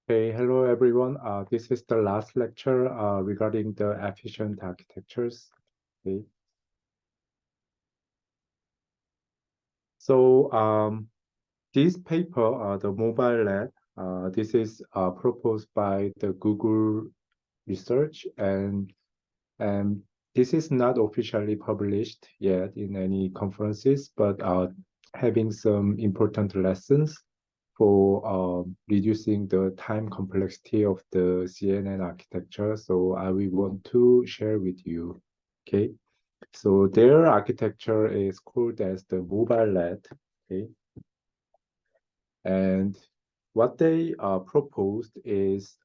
Hey, hello everyone. This is the last lecture regarding the efficient architectures. Okay. So this paper, the mobile lab, this is proposed by the Google research, and this is not officially published yet in any conferences, but having some important lessons for reducing the time complexity of the CNN architecture. So I will want to share with you. Okay. So their architecture is called as the mobile LED. Okay. And what they proposed is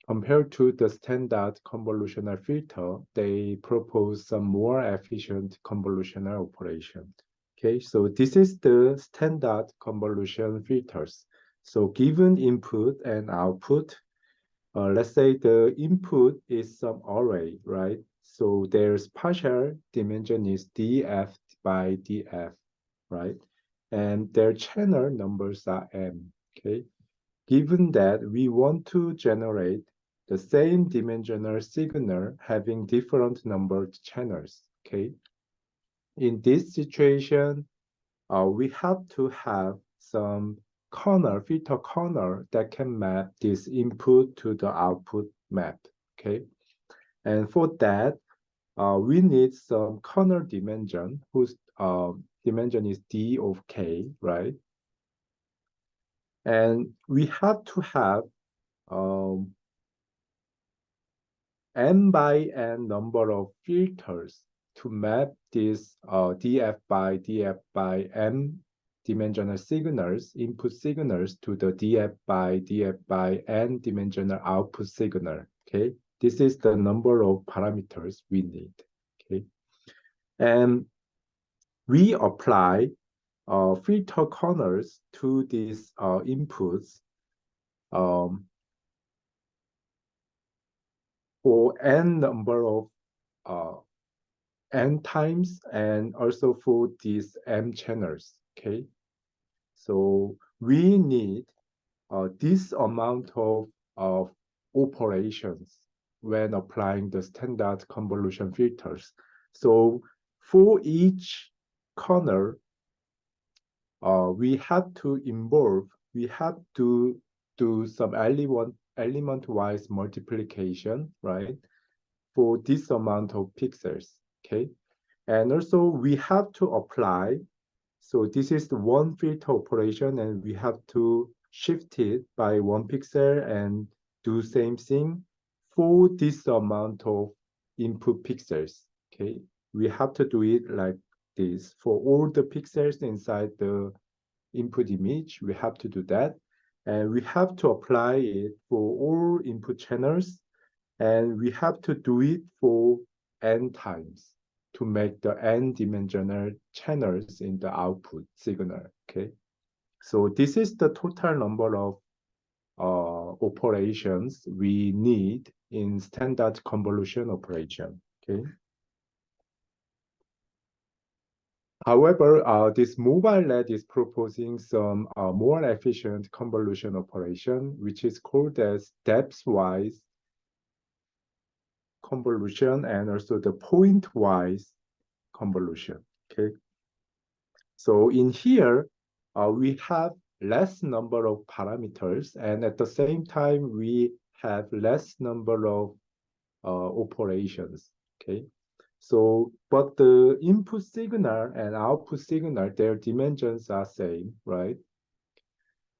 compared to the standard convolutional filter, they propose some more efficient convolutional operation. Okay, so this is the standard convolution filters. So given input and output, let's say the input is some array, right? So their partial dimension is df by df, right? And their channel numbers are m, okay? Given that we want to generate the same dimensional signal having different numbered channels, okay? In this situation, we have to have some filter corner that can map this input to the output map, okay? And for that, we need some corner dimension whose dimension is d of k, right? And we have to have um, n by n number of filters to map this df by m dimensional signals, input signals to the df by n dimensional output signal, okay? This is the number of parameters we need, okay? And we apply filter corners to these inputs for n number of n times and also for these m channels, okay? So we need this amount of operations when applying the standard convolution filters. So for each corner, we have to do some element-wise multiplication, right? For this amount of pixels, okay? And also we have to apply, so this is the one filter operation and we have to shift it by 1 pixel and do same thing for this amount of input pixels, okay? We have to do it like this for all the pixels inside the input image, we have to do that. And we have to apply it for all input channels and we have to do it for n times to make the n-dimensional channels in the output signal, okay? So this is the total number of operations we need in standard convolution operation, okay? However, this mobile LED is proposing some more efficient convolution operation, which is called as depth-wise convolution and also the point-wise convolution, okay? So in here, we have less number of parameters, and at the same time, we have less number of operations, okay? So, but the input signal and output signal, their dimensions are same, right?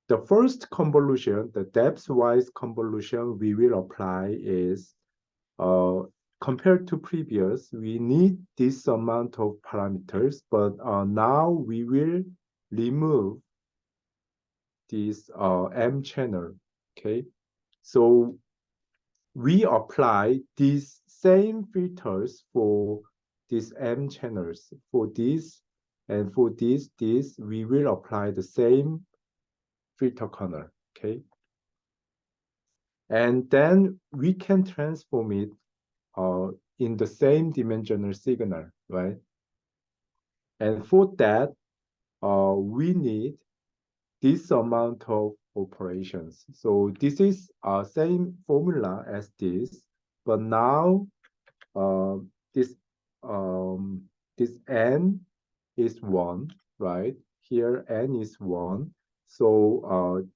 The first convolution, the depth-wise convolution we will apply is uh, compared to previous, we need this amount of parameters, but now we will remove this M channel, okay? So we apply these same filters for these M channels. For this and for this, we will apply the same filter corner, okay? And then we can transform it in the same dimensional signal, right? And for that, we need this amount of operations. So this is same formula as this, but now uh, this um, this n is 1, right? Here n is 1. So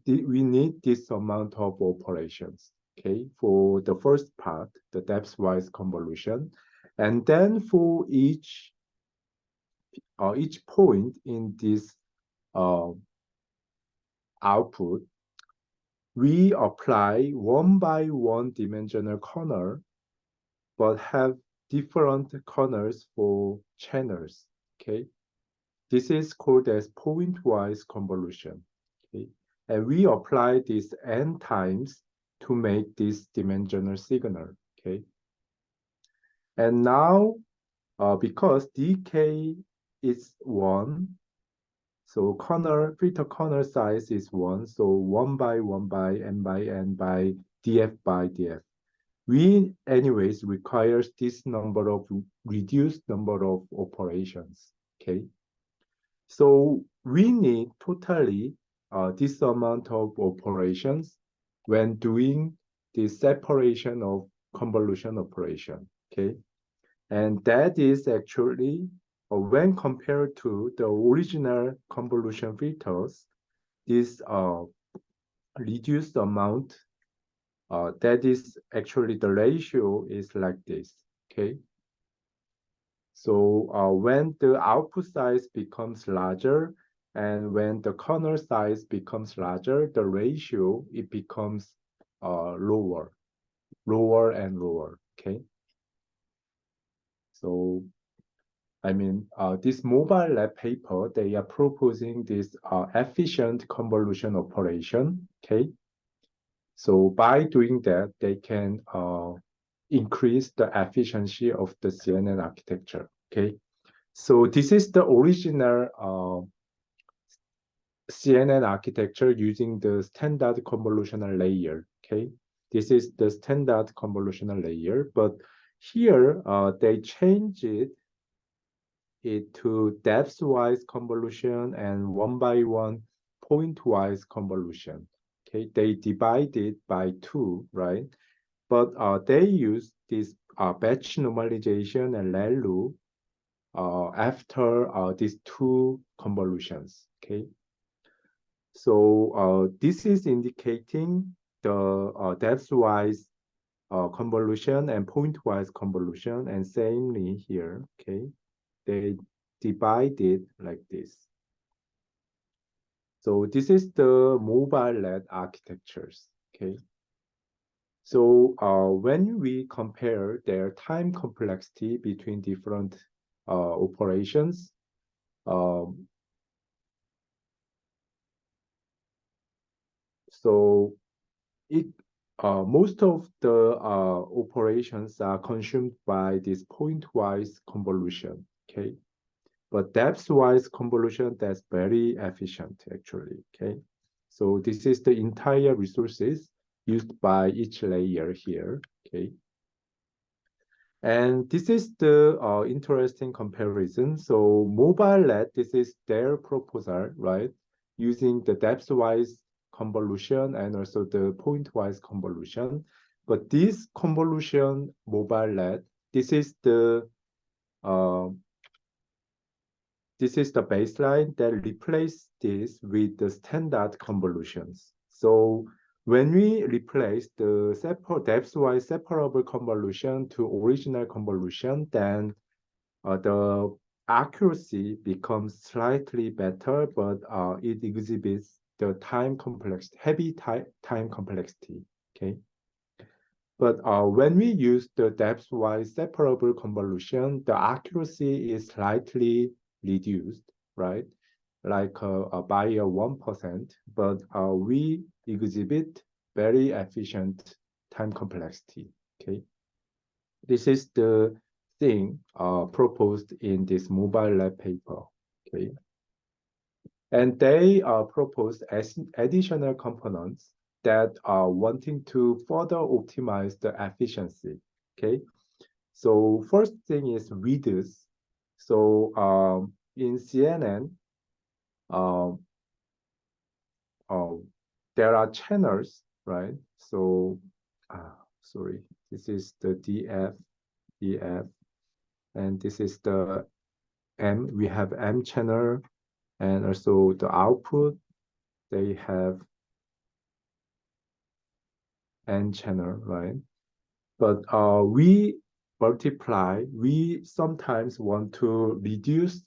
we need this amount of operations, okay, for the first part, the depth-wise convolution. And then for each point in this uh, output, we apply one by one dimensional corner, but have different corners for channels, okay? This is called as point-wise convolution, okay? And we apply this n times to make this dimensional signal, okay? And now, because dk is 1, so filter corner size is 1, so 1 by 1 by n by n by df by df. We anyways requires this number of reduced number of operations, okay? So we need totally this amount of operations when doing the separation of convolution operation, okay? And that is actually, when compared to the original convolution filters, this reduced amount, that is actually the ratio is like this, okay? So when the output size becomes larger and when the corner size becomes larger, the ratio, it becomes lower and lower, okay? So, I mean, this mobile lab paper, they are proposing this efficient convolution operation, okay? So by doing that, they can increase the efficiency of the CNN architecture, okay? So this is the original CNN architecture using the standard convolutional layer, okay? This is the standard convolutional layer, but here they change it to depth-wise convolution and one by one point-wise convolution, okay? They divide it by 2, right? But they use this batch normalization and ReLU after these 2 convolutions, okay? So this is indicating the depth-wise convolution and point-wise convolution, and samely here, okay? They divide it like this. So this is the mobile LED architectures, okay? So when we compare their time complexity between different operations, so it most of the operations are consumed by this point-wise convolution, okay? But depth-wise convolution, that's very efficient, actually, okay? So this is the entire resources used by each layer here, okay? And this is the interesting comparison. So mobile LED, this is their proposal, right? Using the depth-wise convolution and also the point-wise convolution. But this convolution mobile LED, this is the baseline that replaces this with the standard convolutions. So when we replace the depth-wise separable convolution to original convolution, then the accuracy becomes slightly better, but it exhibits the heavy time complexity, okay? But when we use the depth-wise separable convolution, the accuracy is slightly reduced, right? Like by 1%, but we exhibit very efficient time complexity, okay? This is the thing proposed in this mobile lab paper, okay? And they proposed additional components that are wanting to further optimize the efficiency, okay? So first thing is width. So in CNN, um, there are channels, right? So, sorry, this is the DF, EF, and this is the M. We have M channel, and also the output, they have N channel, right? But we sometimes want to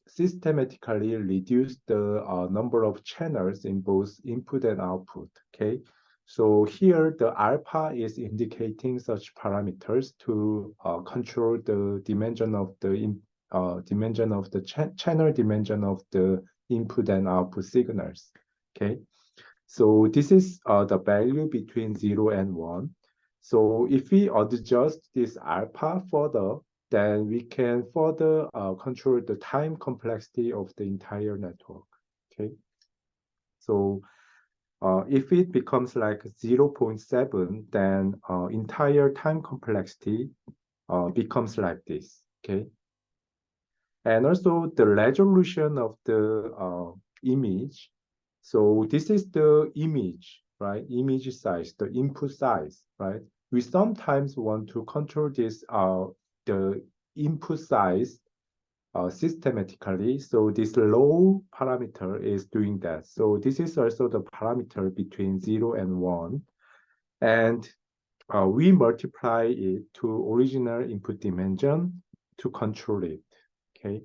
systematically reduce the number of channels in both input and output, okay? So here the alpha is indicating such parameters to control the dimension of the channel dimension of the input and output signals, okay? So this is the value between 0 and 1. So if we adjust this alpha further, then we can further control the time complexity of the entire network, okay? So if it becomes like 0.7, then entire time complexity becomes like this, okay? And also the resolution of the image. So this is the image, right? Image size, the input size, right? We sometimes want to control this, the input size systematically. So this low parameter is doing that. So this is also the parameter between 0 and 1. And we multiply it to original input dimension to control it, okay?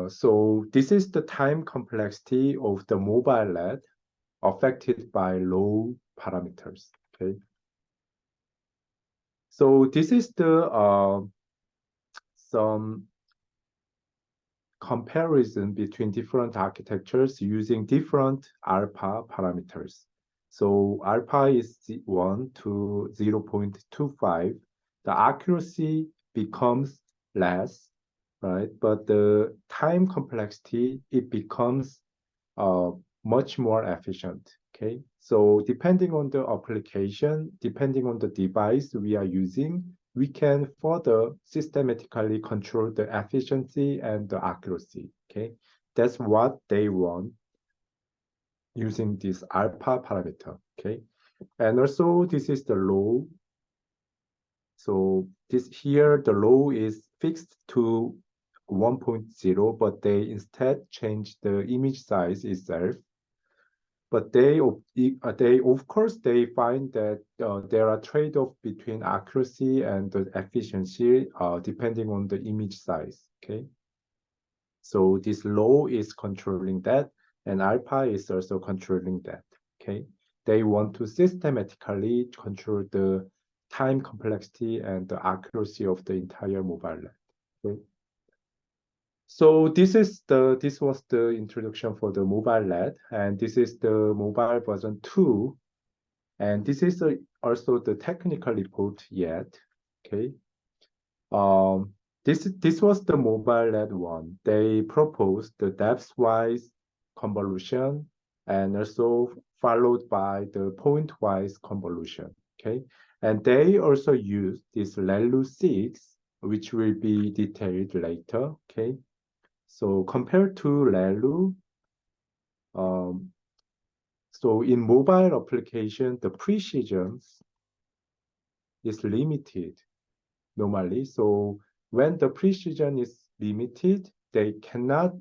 So this is the time complexity of the mobile LED affected by low parameters, okay? So this is the some comparison between different architectures using different alpha parameters. So alpha is 1 to 0.25. The accuracy becomes less, right? But the time complexity, it becomes much more efficient, okay? So depending on the application, depending on the device we are using, we can further systematically control the efficiency and the accuracy, okay? That's what they want using this alpha parameter, okay? And also this is the low. So this here, the low is fixed to 1.0, but they instead change the image size itself. But they of course, they find that there are trade-off between accuracy and the efficiency depending on the image size, okay? So this low is controlling that, and alpha is also controlling that, okay? They want to systematically control the time complexity and the accuracy of the entire mobile LED, okay? So this was the introduction for the mobile LED, and this is the mobile version 2, and this is also the technical report yet. Okay. This was the mobile LED one. They proposed the depth-wise convolution and also followed by the point-wise convolution. Okay. And they also used this LELU6, which will be detailed later. Okay. So compared to LELU, so in mobile application, the precision is limited normally. So when the precision is limited, they cannot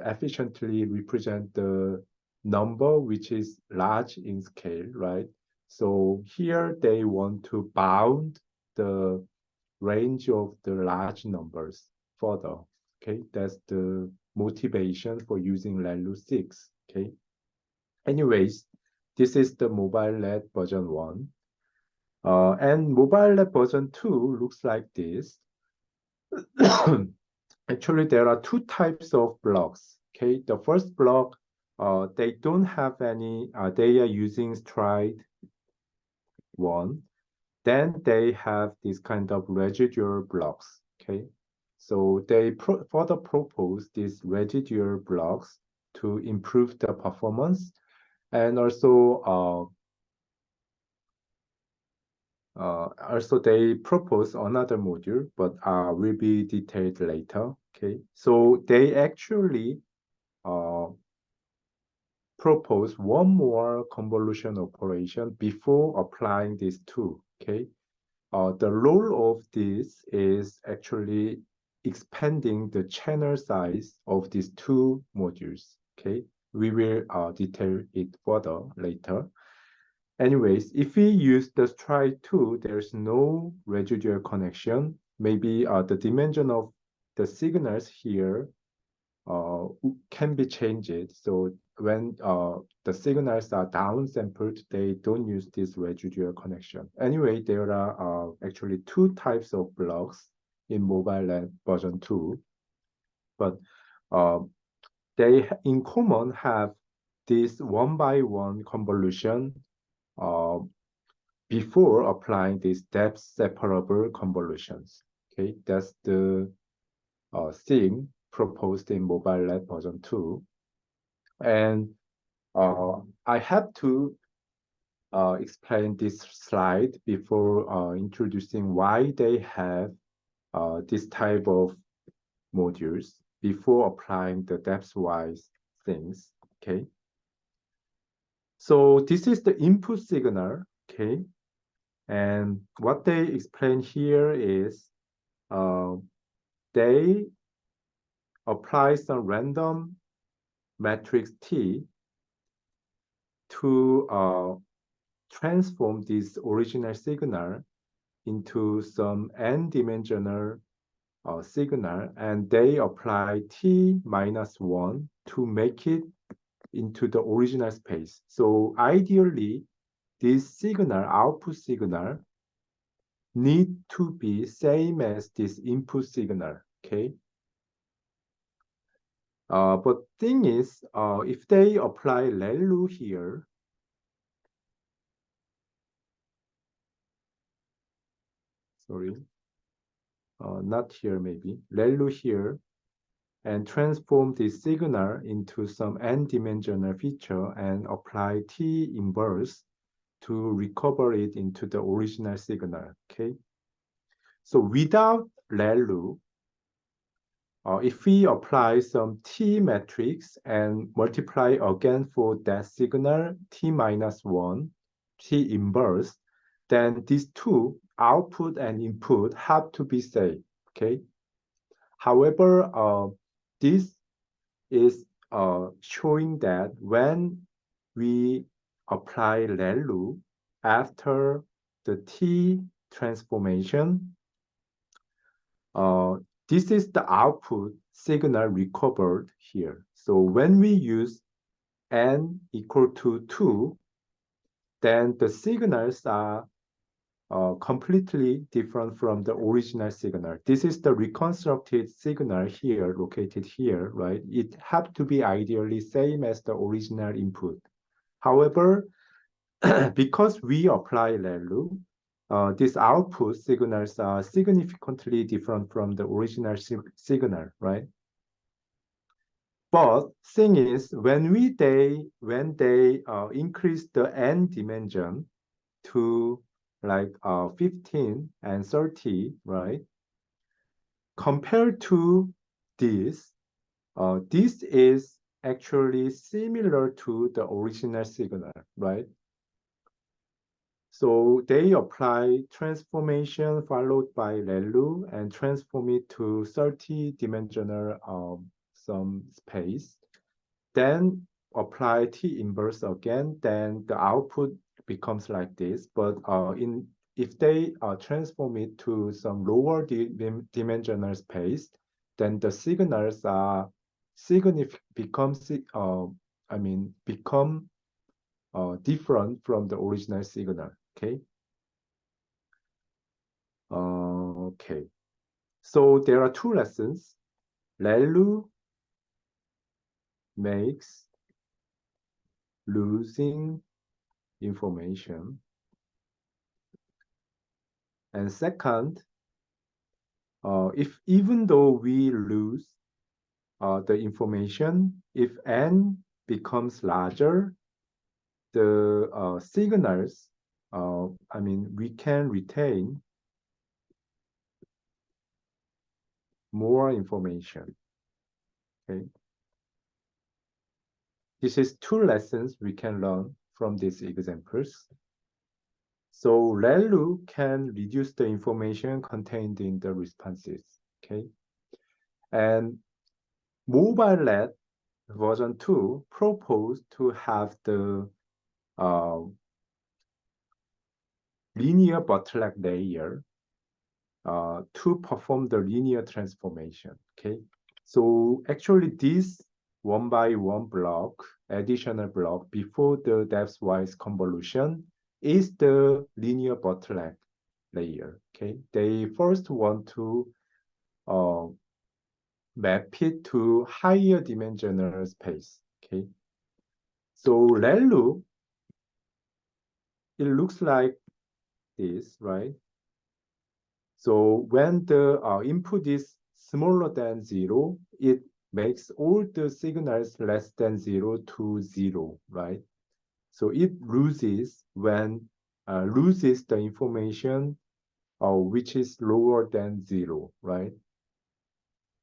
efficiently represent the number which is large in scale, right? So here they want to bound the range of the large numbers further. Okay, that's the motivation for using LELU6. Okay. Anyways, this is the mobile LED version 1. And mobile LED version 2 looks like this. Actually, there are two types of blocks. Okay, the first block, they don't have any, they are using stride 1. Then they have this kind of residual blocks. Okay, so they further propose these residual blocks to improve the performance, and also they propose another module, but will be detailed later. Okay, so they actually propose one more convolution operation before applying these two, okay? The role of this is actually expanding the channel size of these two modules, okay? We will detail it further later. Anyways, if we use the stride 2, there's no residual connection. Maybe the dimension of the signals here can be changed. So when the signals are downsampled, they don't use this residual connection. Anyway, there are actually two types of blocks in mobile lab version 2, but they in common have this one-by-one convolution before applying these depth separable convolutions. Okay, that's the thing proposed in mobile lab version 2. And I have to explain this slide before introducing why they have this type of modules before applying the depth-wise things, okay? So this is the input signal, okay? And what they explain here is they apply some random matrix T to transform this original signal into some n-dimensional signal, and they apply T minus 1 to make it into the original space. So ideally, this signal, output signal, need to be same as this input signal, okay? But thing is, if they apply ReLU here, sorry, not here maybe, ReLU here, and transform this signal into some n-dimensional feature and apply T inverse to recover it into the original signal, okay? So without ReLU, if we apply some T matrix and multiply again for that signal, T minus 1, T inverse, then these two, output and input, have to be same, okay? However, this is showing that when we apply ReLU after the T transformation, this is the output signal recovered here. So when we use n equal to 2, then the signals are completely different from the original signal. This is the reconstructed signal here, located here, right? It have to be ideally same as the original input. However, because we apply ReLU, these output signals are significantly different from the original signal, right? But thing is, when they increase the n dimension to like 15 and 30, right? Compared to this, this is actually similar to the original signal, right? So they apply transformation followed by ReLU and transform it to 30-dimensional some space. Then apply T inverse again, then the output becomes like this. But if they transform it to some lower dimensional space, then the signals are become different from the original signal. Okay. Okay. So there are two lessons. ReLU makes losing information. And second, if even though we lose the information, if n becomes larger, the signals, we can retain more information. Okay. this is two lessons we can learn from these examples. So ReLU can reduce the information contained in the responses, okay? And MobileNet version 2 proposed to have the linear bottleneck layer to perform the linear transformation, okay? So actually this one by one block, additional block before the depth-wise convolution is the linear bottleneck layer, okay? They first want to map it to higher dimensional space, okay? So ReLU, it looks like this, right? So when the input is smaller than 0, it makes all the signals less than 0 to 0, right? So it loses when loses the information which is lower than 0, right?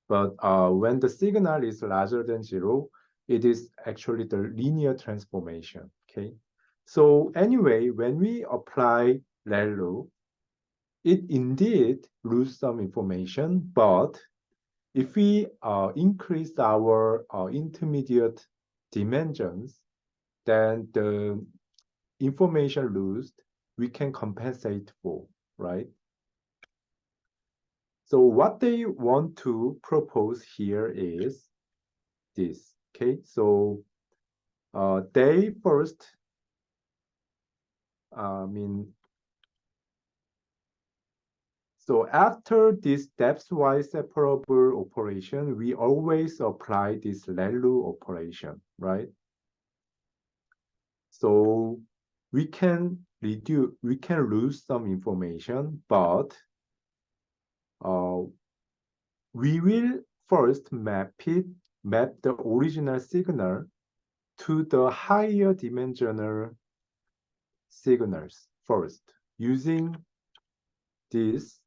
But when the signal is larger than 0, it is actually the linear transformation, okay? So anyway, when we apply ReLU, it indeed lose some information, but if we increase our intermediate dimensions, then the information lost we can compensate for, right? So what they want to propose here is this, okay? So they first, so after this depth-wise separable operation, we always apply this ReLU operation, right? So we can lose some information, but we will first map the original signal to the higher dimensional signals first using this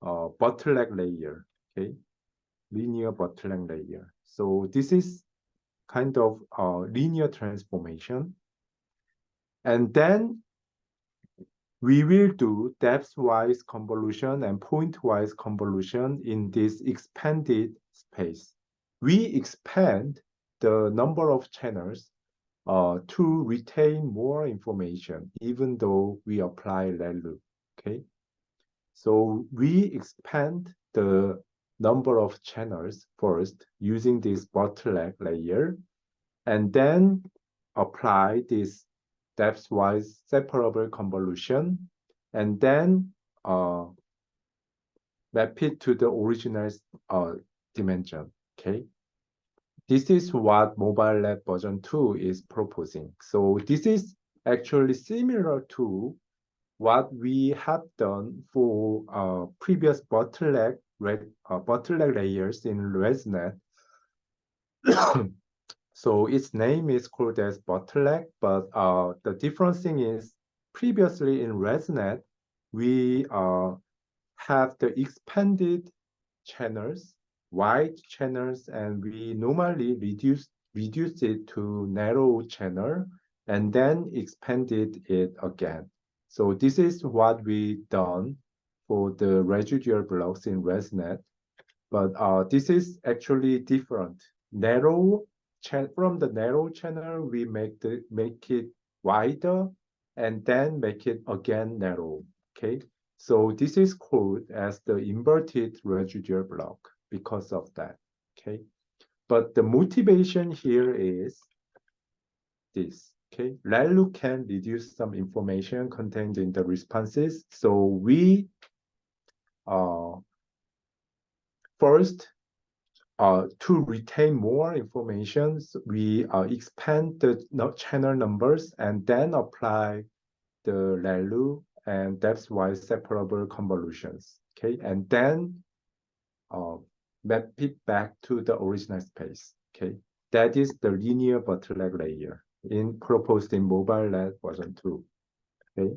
bottleneck layer, okay, linear bottleneck layer. So this is kind of linear transformation, and then we will do depth-wise convolution and point-wise convolution in this expanded space. We expand the number of channels to retain more information, even though we apply ReLU, okay? So we expand the number of channels first using this bottleneck layer, and then apply this depth-wise separable convolution, and then map it to the original dimension, okay? This is what MobileNet version 2 is proposing. So this is actually similar to what we have done for previous bottleneck layers in ResNet. So its name is called as bottleneck, but the different thing is previously in ResNet, we have the expanded channels, wide channels, and we normally reduce it to narrow channel and then expanded it again. So this is what we done for the residual blocks in ResNet, but this is actually different. From the narrow channel, we make it wider and then make it again narrow. Okay, so this is called as the inverted residual block because of that. Okay, but the motivation here is this. Okay, ReLU can reduce some information contained in the responses. So we first to retain more information, we expand the channel numbers and then apply the ReLU and depth-wise separable convolutions. Okay, and then map it back to the original space. Okay, that is the linear bottleneck layer proposed in MobileNet version 2. Okay,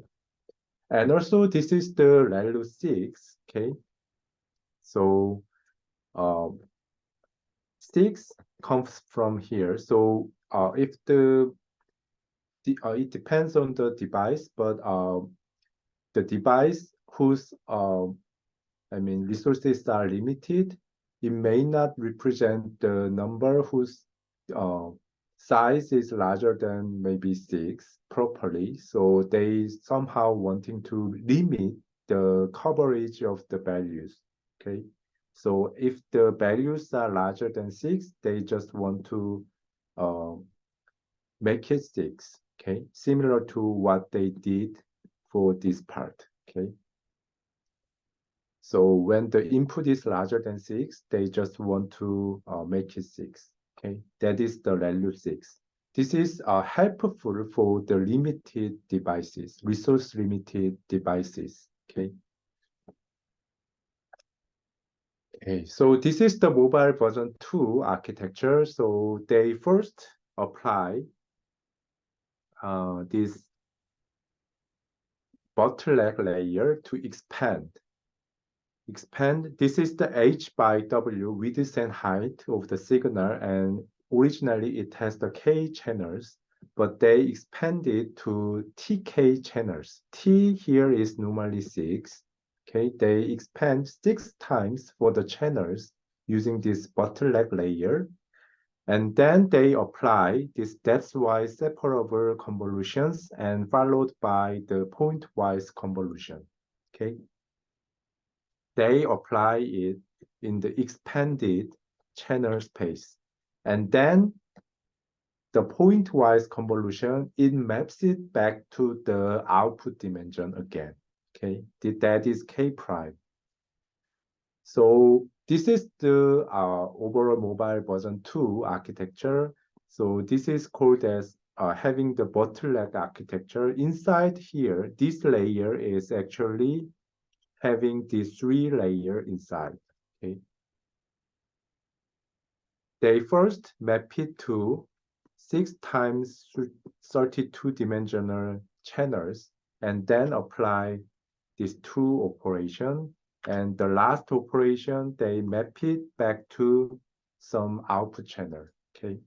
and also this is the ReLU 6. Okay, so 6 comes from here. So if it depends on the device, but the device whose resources are limited, it may not represent the number whose size is larger than maybe 6 properly. So they somehow wanting to limit the coverage of the values. Okay. So if the values are larger than 6, they just want to uh, make it 6. Okay. Similar to what they did for this part. Okay. So when the input is larger than 6, they just want to make it 6. Okay, that is the value 6. This is helpful for the limited devices, resource limited devices. Okay. Okay, so this is the mobile version 2 architecture. So they first apply this bottleneck layer to expand. This is the h by w width and height of the signal, and originally it has the k channels, but they expanded to tk channels. T here is normally 6. Okay, they expand 6 times for the channels using this bottleneck layer, and then they apply this depth-wise separable convolutions and followed by the point-wise convolution. Okay. They apply it in the expanded channel space. And then the pointwise convolution, it maps it back to the output dimension again. Okay, that is K prime. So this is the overall mobile version 2 architecture. So this is called as having the bottleneck architecture. Inside here, this layer is actually having these 3 layers inside. Okay. They first map it to 6 times 32-dimensional channels and then apply these 2 operations. And the last operation, they map it back to some output channel. Okay.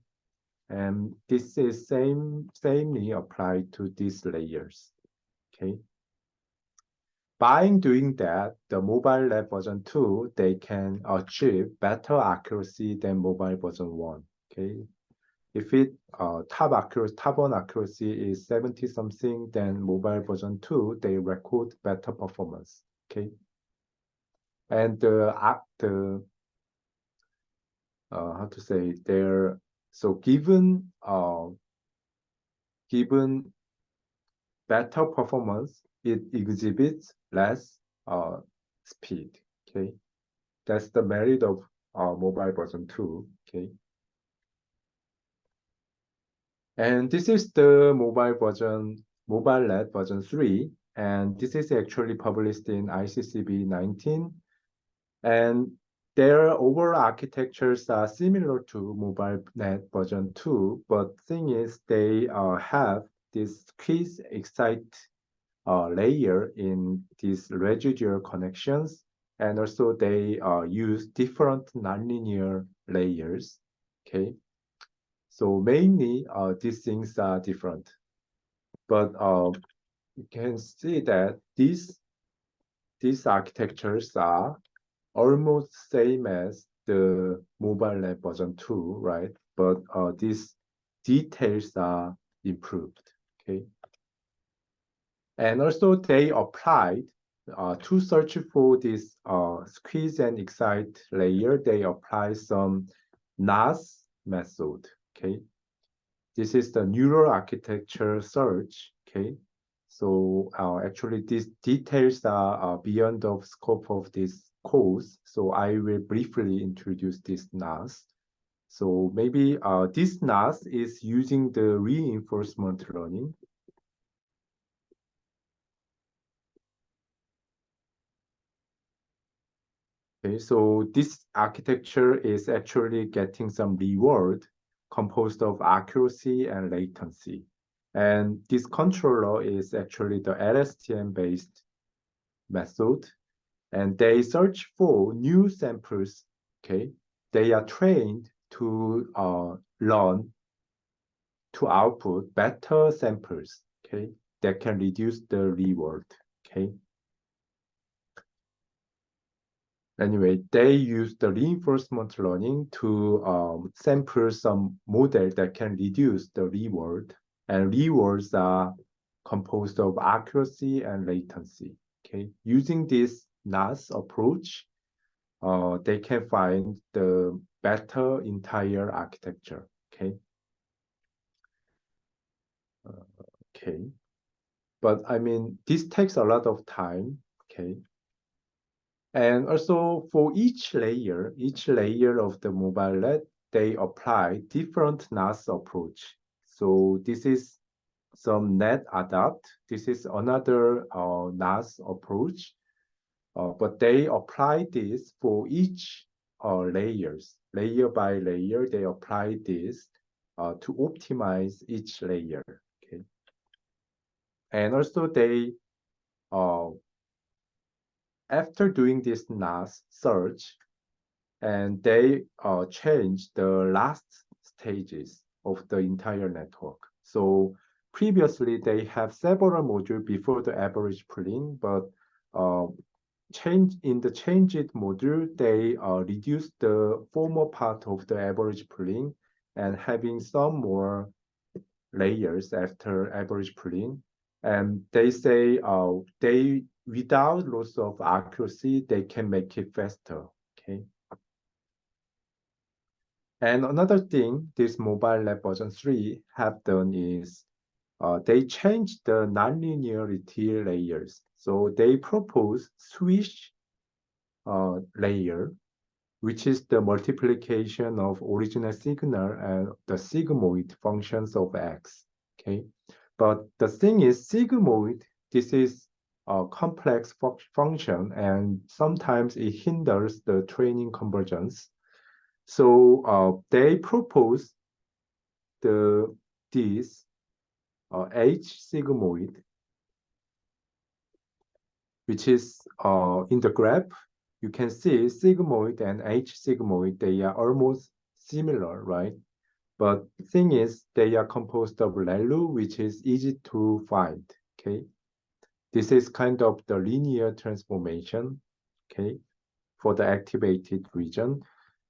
And this is samely applied to these layers. Okay. By doing that, the mobile lab version 2, they can achieve better accuracy than mobile version 1. Okay. If it top one accuracy is 70 something, then mobile version 2, they record better performance. Okay. And how to say there, so given better performance, it exhibits less speed. Okay, that's the merit of mobile version 2. Okay, and this is the mobile lab version 3, and this is actually published in ICCB 19, and their overall architectures are similar to mobile net version 2, but thing is they have this quiz excite layer in these residual connections, and also they use different nonlinear layers. Okay, so mainly these things are different, but you can see that these architectures are almost same as the mobile lab version 2, right? But these details are improved. Okay. And also they applied to search for this squeeze and excite layer, they apply some NAS method. Okay. This is the neural architecture search. Okay. So actually these details are beyond the scope of this course. So I will briefly introduce this NAS. So maybe this NAS is using the reinforcement learning. Okay, so this architecture is actually getting some reward composed of accuracy and latency. And this controller is actually the LSTM-based method. And they search for new samples. Okay, they are trained to learn to output better samples, okay, that can reduce the reward, okay. Anyway, they use the reinforcement learning to sample some model that can reduce the reward, and rewards are composed of accuracy and latency, okay. Using this NAS approach, they can find the better entire architecture, okay. Okay, but I mean, this takes a lot of time, okay. And also for each layer of the mobile net, they apply different NAS approach. So this is some net adapt. This is another NAS approach, but they apply this for each layers. Layer by layer, they apply this to optimize each layer. Okay, and also they uh, after doing this NAS search, and they change the last stages of the entire network. So previously they have several modules before the average pooling, but uh, in the changed module, they reduce the former part of the average pooling and having some more layers after average pooling. And they say they without loss of accuracy, they can make it faster. Okay. And another thing this mobile lab version 3 have done is they changed the nonlinearity layers. So they propose switch layer, which is the multiplication of original signal and the sigmoid functions of X. Okay, but the thing is sigmoid, this is a complex function and sometimes it hinders the training convergence. So they propose this H sigmoid, which is in the graph. You can see sigmoid and H sigmoid, they are almost similar, right? But thing is, they are composed of ReLU, which is easy to find, okay? This is kind of the linear transformation, okay, for the activated region.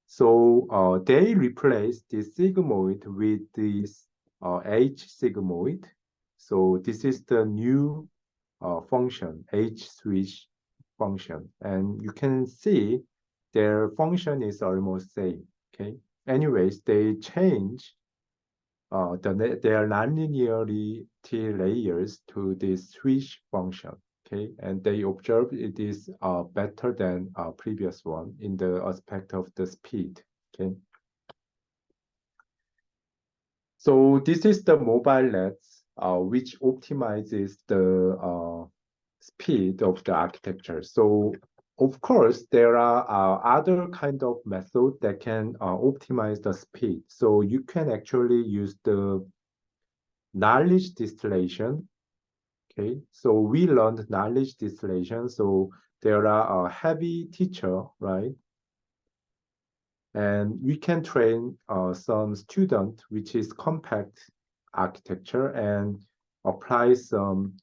So they replace this sigmoid with this H sigmoid. So this is the new function, H switch function. And you can see their function is almost same, okay? Anyways, they change their nonlinearity layers to this switch function, okay? And they observe it is better than previous one in the aspect of the speed, okay? So this is the mobile nets, which optimizes the speed of the architecture. So of course, there are other kind of methods that can optimize the speed. So you can actually use the knowledge distillation. Okay, so we learned knowledge distillation. So there are a heavy teacher, right? And we can train some student, which is compact architecture, and apply some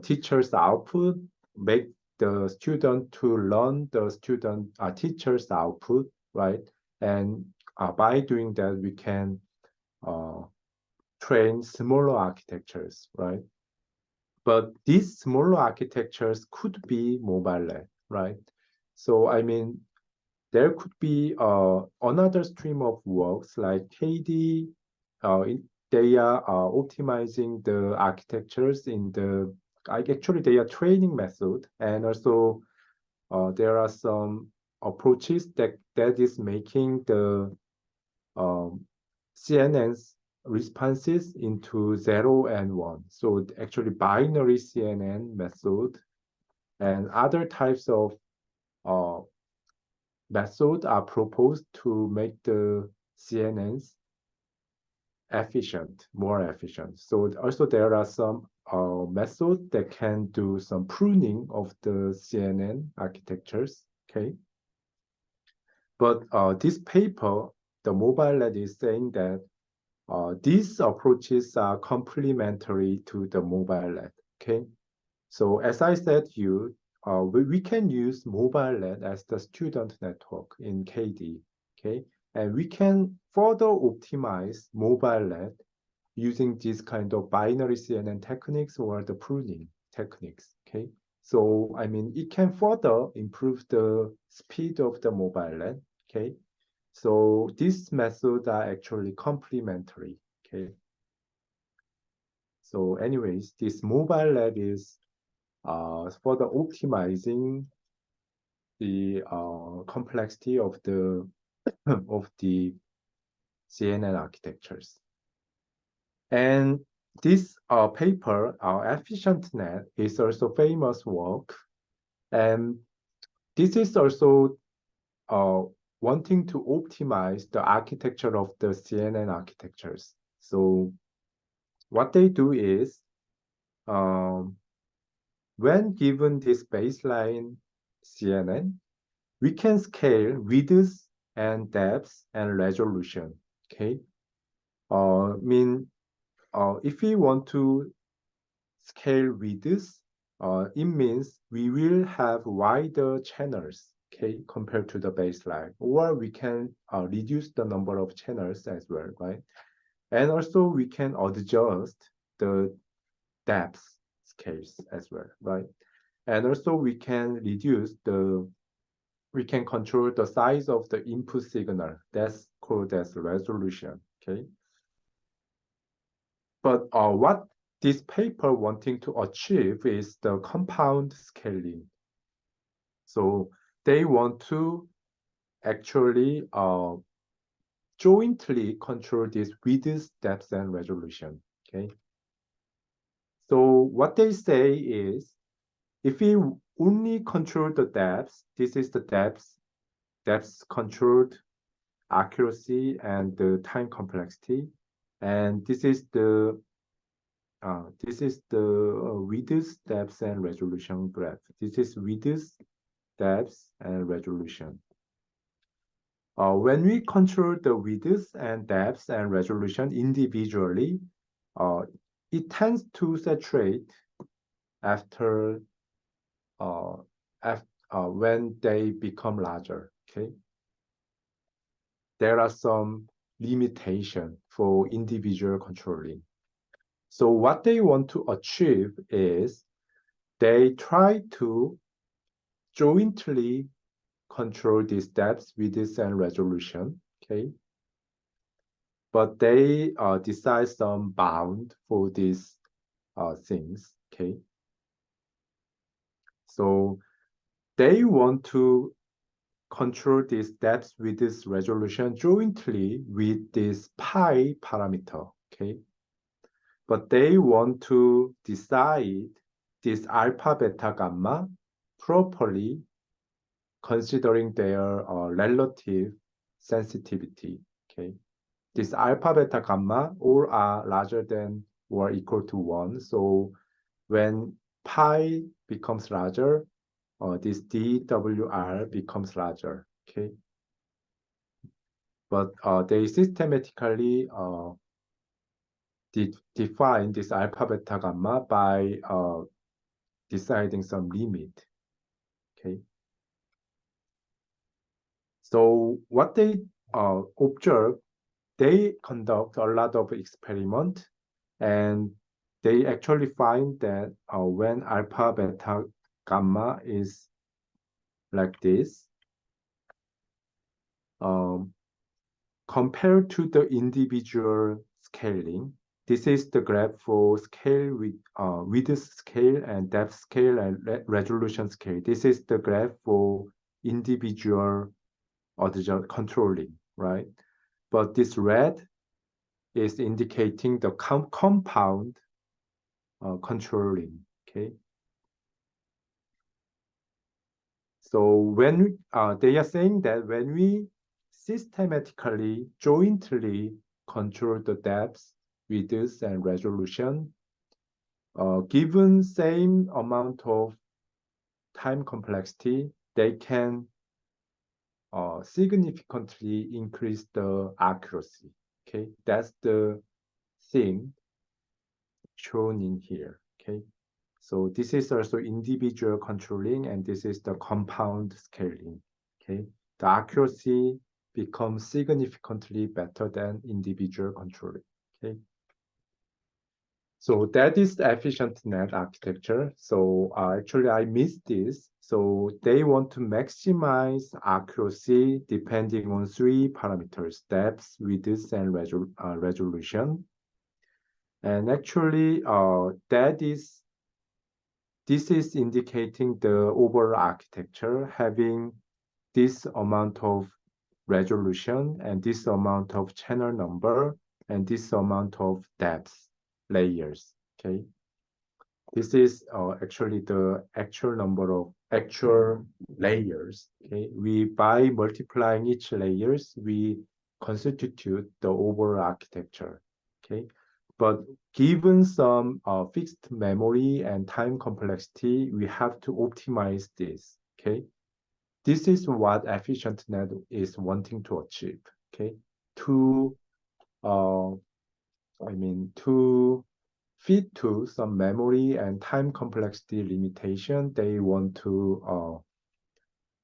teacher's output, make the student to learn the teacher's output, right? And by doing that, we can train smaller architectures, right? But these smaller architectures could be mobile-led, right? So I mean, there could be another stream of works like KD. They are optimizing the architectures in the actually they are training method, and also there are some approaches that is making the CNN's responses into 0 and 1. So actually binary CNN method and other types of uh, methods are proposed to make the CNNs more efficient. So also there are some methods that can do some pruning of the CNN architectures, okay? But this paper, the mobile lab is saying that These approaches are complementary to the mobile LED. Okay, so as I said, we can use mobile LED as the student network in KD. Okay, and we can further optimize mobile LED using this kind of binary CNN techniques or the pruning techniques. Okay, so I mean it can further improve the speed of the mobile LED. Okay, so these methods are actually complementary. Okay. So anyways, this mobile lab is for the optimizing the complexity of the of the CNN architectures. And this paper, our efficient net, is also famous work. And this is also uh, wanting to optimize the architecture of the CNN architectures. So what they do is um, when given this baseline CNN, we can scale width and depth and resolution. Okay. Mean if we want to scale width, it means we will have wider channels, okay, compared to the baseline, or we can reduce the number of channels as well, right? And also we can adjust the depth scales as well, right? And also we can we can control the size of the input signal. That's called as resolution, okay? But what this paper wanting to achieve is the compound scaling. So they want to actually jointly control this width, depth, and resolution, okay? So what they say is, if we only control the depth, this is the depth controlled accuracy and the time complexity. And this is the width, depth, and resolution graph. This is width, depth, and resolution. When we control the width and depth and resolution individually, it tends to saturate after, when they become larger. Okay, there are some limitation for individual controlling. So what they want to achieve is they try to jointly control these depth, width, and resolution, okay? But they decide some bound for these things, okay? So they want to control this depth, width, resolution jointly with this pi parameter, okay? But they want to decide this alpha, beta, gamma properly considering their relative sensitivity, okay? This alpha, beta, gamma all are larger than or equal to 1. So when pi becomes larger, this DWR becomes larger, okay? But they systematically define this alpha, beta, gamma by deciding some limit, okay? So what they observe, they conduct a lot of experiment, and they actually find that when alpha, beta, gamma is like this, compared to the individual scaling, this is the graph for scale with width scale and depth scale and resolution scale. This is the graph for individual controlling, right? But this red is indicating the compound controlling, okay? So when they are saying that when we systematically, jointly control the depth, width, and resolution, given same amount of time complexity, they can significantly increase the accuracy. Okay, that's the thing shown in here. Okay, so this is also individual controlling, and this is the compound scaling. Okay, the accuracy becomes significantly better than individual controlling. Okay. So that is the efficient net architecture. So actually I missed this. So they want to maximize accuracy depending on three parameters: depth, width, and resolution. And actually this is indicating the overall architecture having this amount of resolution and this amount of channel number and this amount of depth layers. Okay, this is actually the actual number of actual layers. Okay, we by multiplying each layers we constitute the overall architecture. Okay, but given some fixed memory and time complexity, we have to optimize this. Okay, this is what efficient net is wanting to achieve. Okay, to uh, to fit to some memory and time complexity limitation, they want to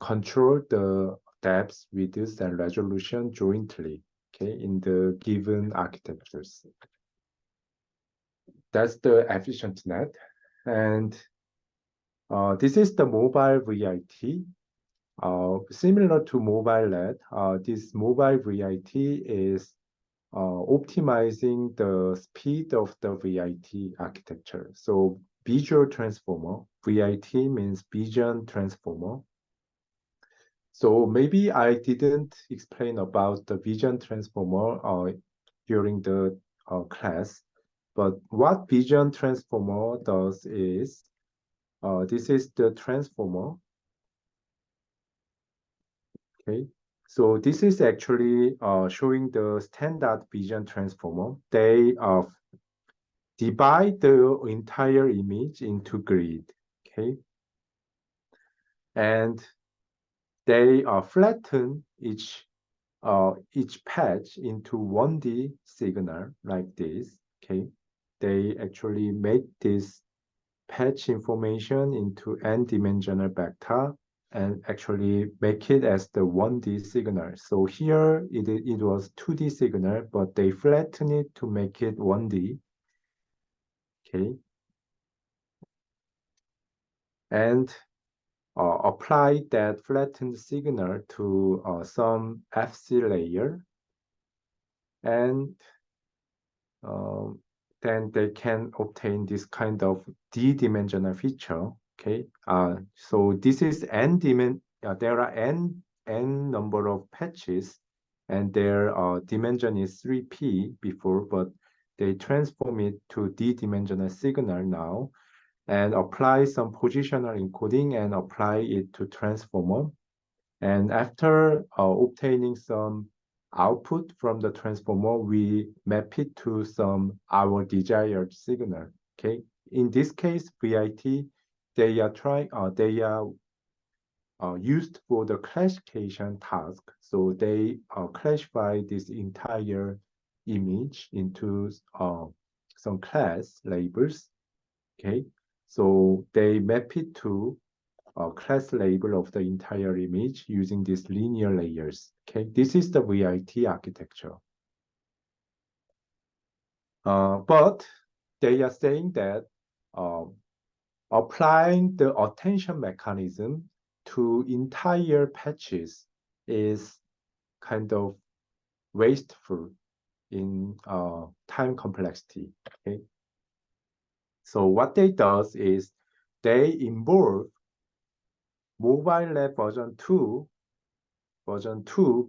control the depth, width, and resolution jointly. Okay, in the given architectures. That's the efficient net, and this is the mobile VIT. Similar to mobile net, this mobile VIT is optimizing the speed of the VIT architecture. So visual transformer, VIT means vision transformer. So maybe I didn't explain about the vision transformer during the class, but what vision transformer does is, this is the transformer. Okay, so this is actually showing the standard vision transformer. They divide the entire image into grid. Okay, and they flatten each patch into 1D signal like this. Okay, they actually make this patch information into n-dimensional vector and actually make it as the 1D signal. So here it was 2D signal, but they flatten it to make it 1D. Okay. And apply that flattened signal to some FC layer. And then they can obtain this kind of D-dimensional feature. Okay, so this is there are n number of patches, and their dimension is 3p before, but they transform it to D-dimensional signal now, and apply some positional encoding and apply it to transformer. And after obtaining some output from the transformer, we map it to some our desired signal. Okay. In this case, VIT, they are used for the classification task. So they classify this entire image into some class labels. Okay. So they map it to class label of the entire image using these linear layers. Okay, this is the VIT architecture. But they are saying that applying the attention mechanism to entire patches is kind of wasteful in time complexity. Okay, so what they does is they involve mobile lab version 2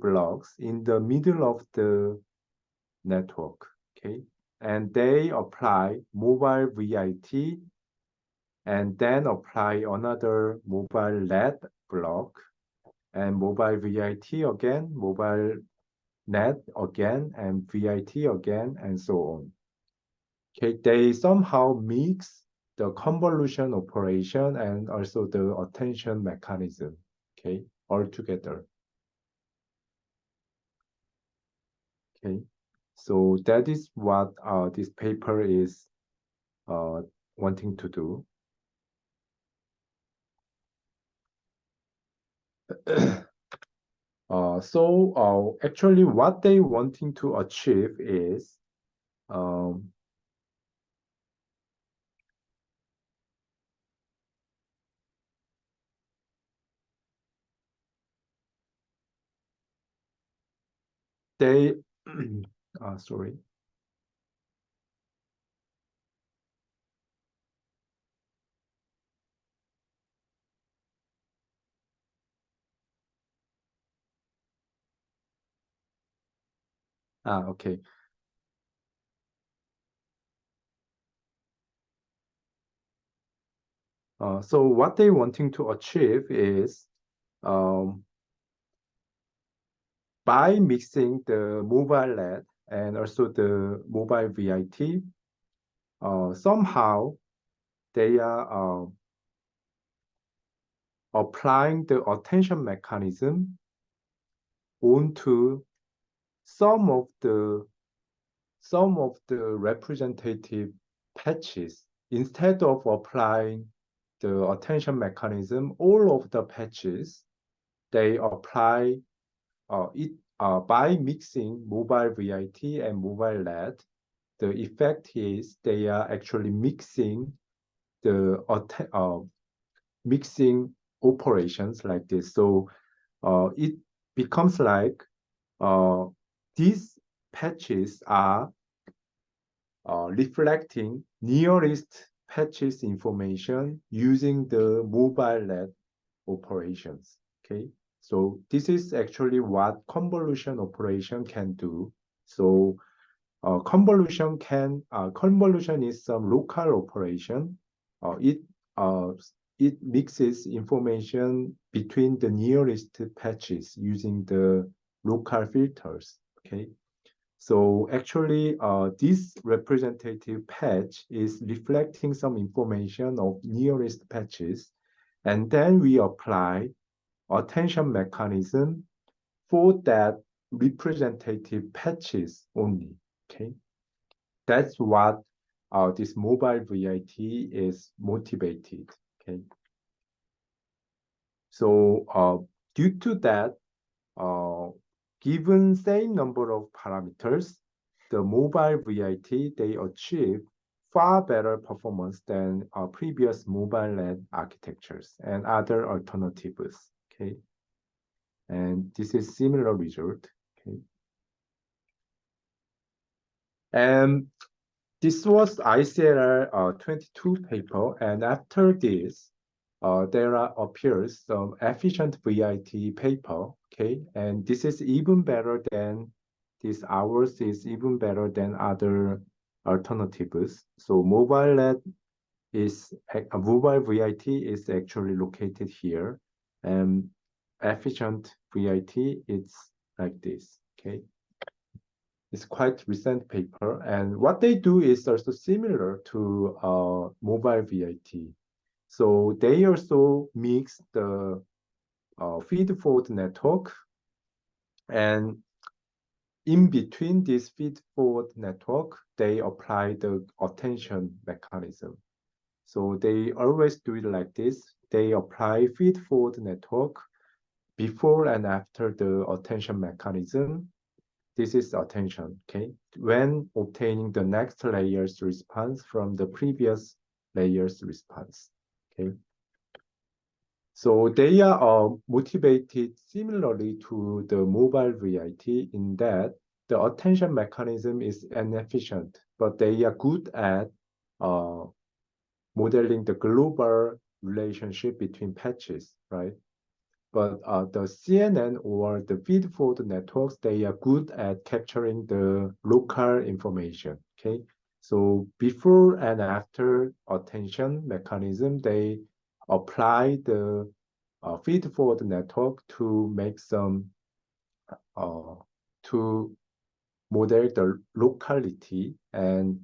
blocks in the middle of the network. Okay, and they apply mobile VIT and then apply another mobile LED block and mobile VIT again, mobile net again, and VIT again, and so on. Okay, they somehow mix the convolution operation and also the attention mechanism, okay, all together. Okay, So that is what this paper is wanting to do. Actually what they wanting to achieve is um, they sorry. Okay. So what they wanting to achieve is um, by mixing the mobile LED and also the mobile VIT, somehow they are applying the attention mechanism onto some of the representative patches. Instead of applying the attention mechanism, all of the patches, they apply it by mixing mobile VIT and mobile LED. The effect is they are actually mixing the mixing operations like this. So it becomes like these patches are reflecting nearest patches information using the mobile LED operations. Okay, so this is actually what convolution operation can do. So convolution is some local operation. Uh, it uh, it mixes information between the nearest patches using the local filters. Okay, so actually, this representative patch is reflecting some information of nearest patches, and then we apply attention mechanism for that representative patches only. Okay, that's what this mobile VIT is motivated. Okay, so due to that, uh, given same number of parameters, the mobile VIT, they achieve far better performance than previous mobile LED architectures and other alternatives. Okay, and this is similar result. Okay, and this was ICLR 22 paper, and after this, there appears some efficient VIT paper, okay? And this is even better than, this ours is even better than other alternatives. So mobile LED is, mobile VIT is actually located here, and efficient VIT is like this, okay? It's quite recent paper, and what they do is also similar to mobile VIT. So they also mix the feed-forward network, and in between this feed-forward network, they apply the attention mechanism. So they always do it like this. They apply feed-forward network before and after the attention mechanism. This is attention, okay? When obtaining the next layer's response from the previous layer's response, okay? So they are motivated similarly to the mobile VIT in that the attention mechanism is inefficient, but they are good at uh, modeling the global relationship between patches, right? But the CNN or the feed-forward networks, they are good at capturing the local information, okay? So before and after attention mechanism, they apply the feed-forward network to make some, to model the locality, and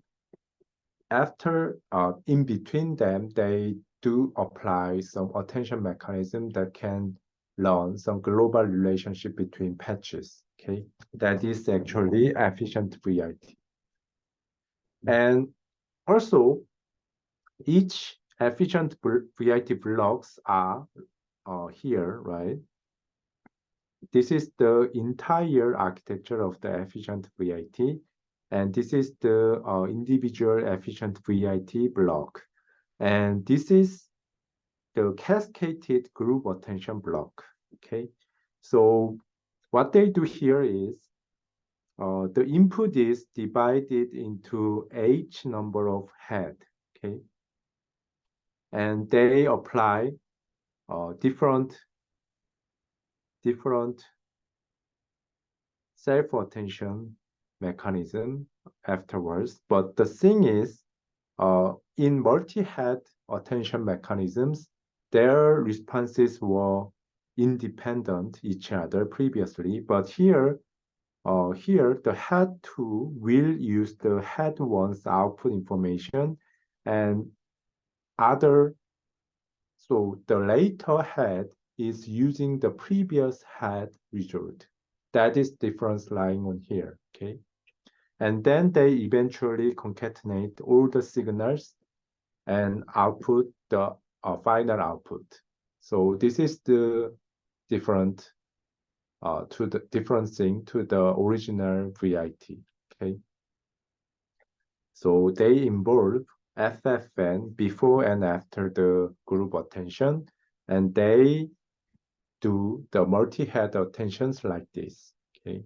after, in between them, they do apply some attention mechanism that can learn some global relationship between patches. Okay, that is actually efficient VIT. And also, each efficient VIT blocks are here, right? This is the entire architecture of the efficient VIT, and this is the individual efficient VIT block. And this is the cascaded group attention block, okay? So what they do here is the input is divided into H number of head, okay? And they apply different self-attention mechanism afterwards. But the thing is, in multi-head attention mechanisms, their responses were independent each other previously. But here the head 2 will use the head 1's output information and so the later head is using the previous head result. That is difference lying on here, okay? And then they eventually concatenate all the signals and output the final output. So this is the different thing to the original VIT, okay? So they involve FFN before and after the group attention, and they do the multi-head attentions like this, okay?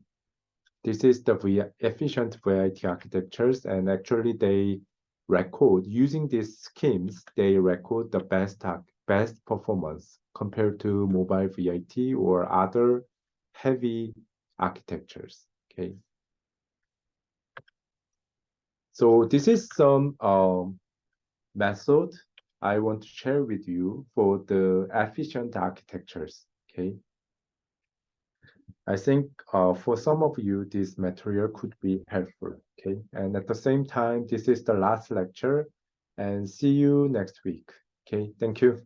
This is the efficient VIT architectures, and actually they record, using these schemes, they record the best performance compared to mobile VIT or other heavy architectures, okay? So this is some method I want to share with you for the efficient architectures, okay? I think for some of you, this material could be helpful, okay? And at the same time, this is the last lecture, and see you next week, okay? Thank you.